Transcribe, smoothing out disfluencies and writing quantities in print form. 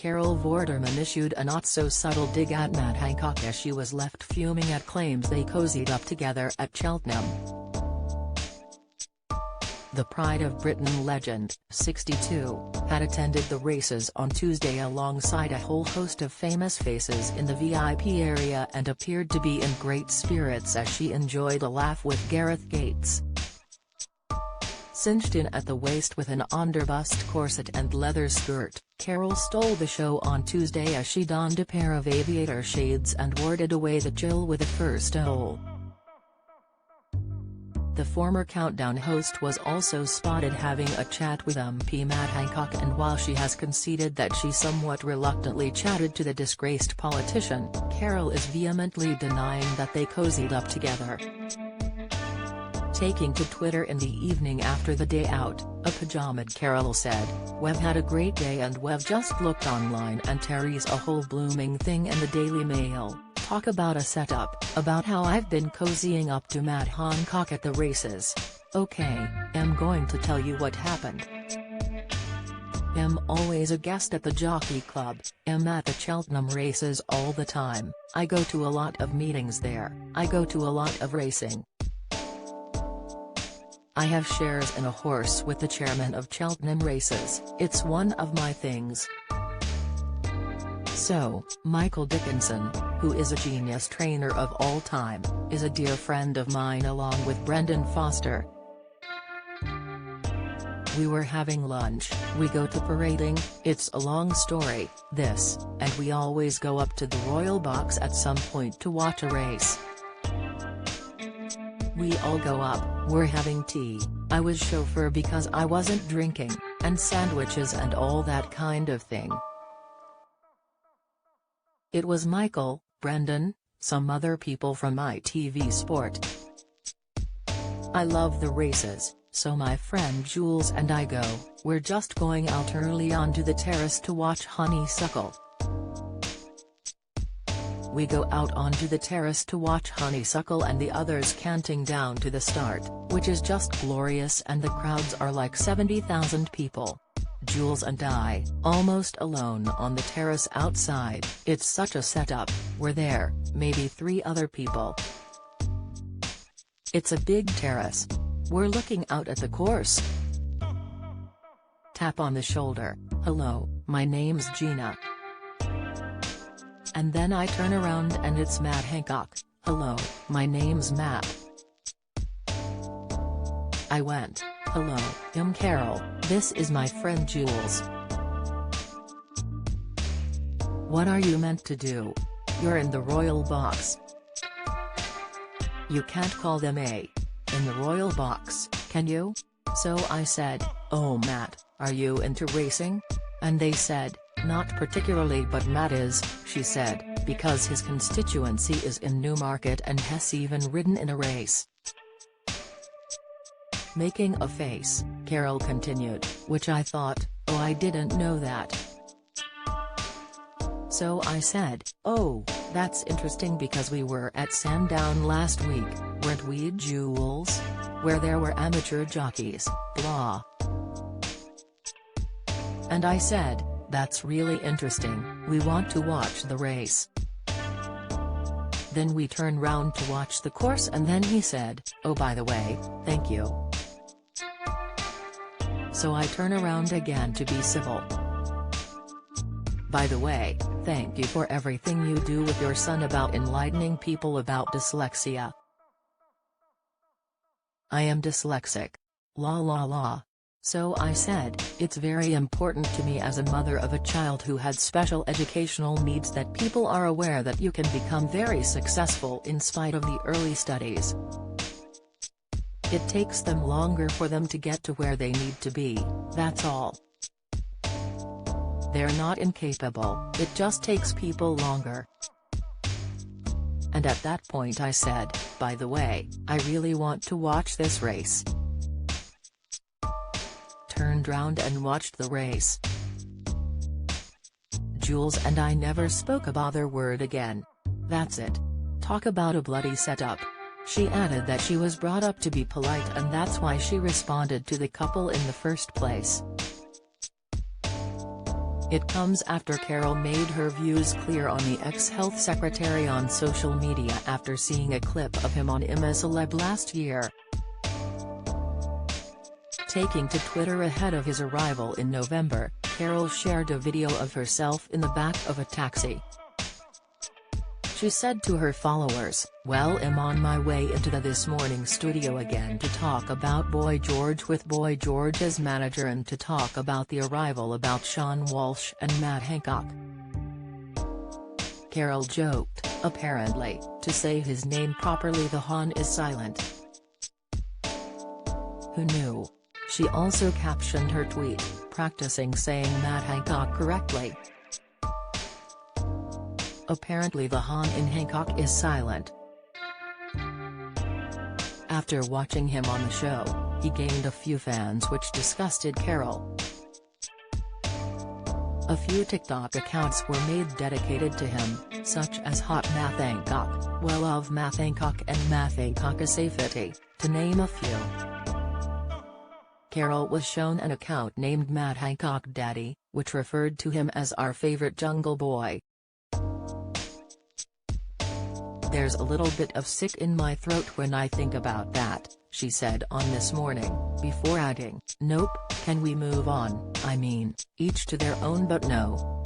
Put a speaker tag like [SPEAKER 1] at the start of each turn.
[SPEAKER 1] Carol Vorderman issued a not-so-subtle dig at Matt Hancock as she was left fuming at claims they cozied up together at Cheltenham. The Pride of Britain legend, 62, had attended the races on Tuesday alongside a whole host of famous faces in the VIP area and appeared to be in great spirits as she enjoyed a laugh with Gareth Gates. Cinched in at the waist with an underbust corset and leather skirt, Carol stole the show on Tuesday as she donned a pair of aviator shades and warded away the chill with a first hole. The former Countdown host was also spotted having a chat with MP Matt Hancock, and while she has conceded that she somewhat reluctantly chatted to the disgraced politician, Carol is vehemently denying that they cozied up together. Taking to Twitter in the evening after the day out, a pajamaed Carol said, "We've had a great day and we've just looked online and Terry's a whole blooming thing in the Daily Mail. Talk about a setup, about how I've been cozying up to Matt Hancock at the races. Okay, I'm going to tell you what happened. I'm always a guest at the Jockey Club, I'm at the Cheltenham races all the time, I go to a lot of meetings there, I go to a lot of racing. I have shares in a horse with the chairman of Cheltenham races, it's one of my things." So, Michael Dickinson, who is a genius trainer of all time, is a dear friend of mine along with Brendan Foster. We were having lunch, we go to parading, it's a long story, this, and we always go up to the Royal Box at some point to watch a race. We all go up, we're having tea, I was chauffeur because I wasn't drinking, and sandwiches and all that kind of thing. It was Michael, Brendan, some other people from ITV Sport. I love the races, so my friend Jules and I go, we're just going out early onto the terrace to watch Honeysuckle. We go out onto the terrace to watch Honeysuckle and the others canting down to the start, which is just glorious, and the crowds are like 70,000 people. Jules and I, almost alone on the terrace outside, it's such a setup, we're there, maybe 3 other people. It's a big terrace. We're looking out at the course. Tap on the shoulder, hello, my name's Gina. And then I turn around and it's Matt Hancock, hello, my name's Matt. I went, hello, I'm Carol, this is my friend Jules. What are you meant to do? You're in the Royal Box. You can't call them in the Royal Box, can you? So I said, oh Matt, are you into racing? And they said, not particularly, but Matt is, she said, because his constituency is in Newmarket and has even ridden in a race. Making a face, Carol continued, which I thought, oh, I didn't know that. So I said, oh, that's interesting because we were at Sandown last week, weren't we, Jules? Where there were amateur jockeys, blah. And I said, that's really interesting, we want to watch the race. Then we turn round to watch the course and then he said, oh by the way, thank you. So I turn around again to be civil. By the way, thank you for everything you do with your son about enlightening people about dyslexia. I am dyslexic. La la la. So I said, it's very important to me as a mother of a child who had special educational needs that people are aware that you can become very successful in spite of the early studies. It takes them longer for them to get to where they need to be, that's all. They're not incapable, it just takes people longer. And at that point I said, by the way, I really want to watch this race. Turned round and watched the race. Jules and I never spoke a bother word again. That's it. Talk about a bloody setup. She added that she was brought up to be polite and that's why she responded to the couple in the first place. It comes after Carol made her views clear on the ex-health secretary on social media after seeing a clip of him on I'm a Celeb last year. Taking to Twitter ahead of his arrival in November, Carol shared a video of herself in the back of a taxi. She said to her followers, "Well, I'm on my way into the This Morning studio again to talk about Boy George with Boy George as manager and to talk about the arrival about Sean Walsh and Matt Hancock." Carol joked, apparently, to say his name properly the Han is silent. Who knew? She also captioned her tweet, practicing saying Matt Hancock correctly. Apparently the Han in Hancock is silent. After watching him on the show, he gained a few fans which disgusted Carol. A few TikTok accounts were made dedicated to him, such as Hot Matt Hancock, Well of Matt Hancock and Matt Hancock a Safety, to name a few. Carol was shown an account named Matt Hancock Daddy, which referred to him as our favorite jungle boy. "There's a little bit of sick in my throat when I think about that," she said on This Morning, before adding, "Nope, can we move on? I mean, each to their own but no."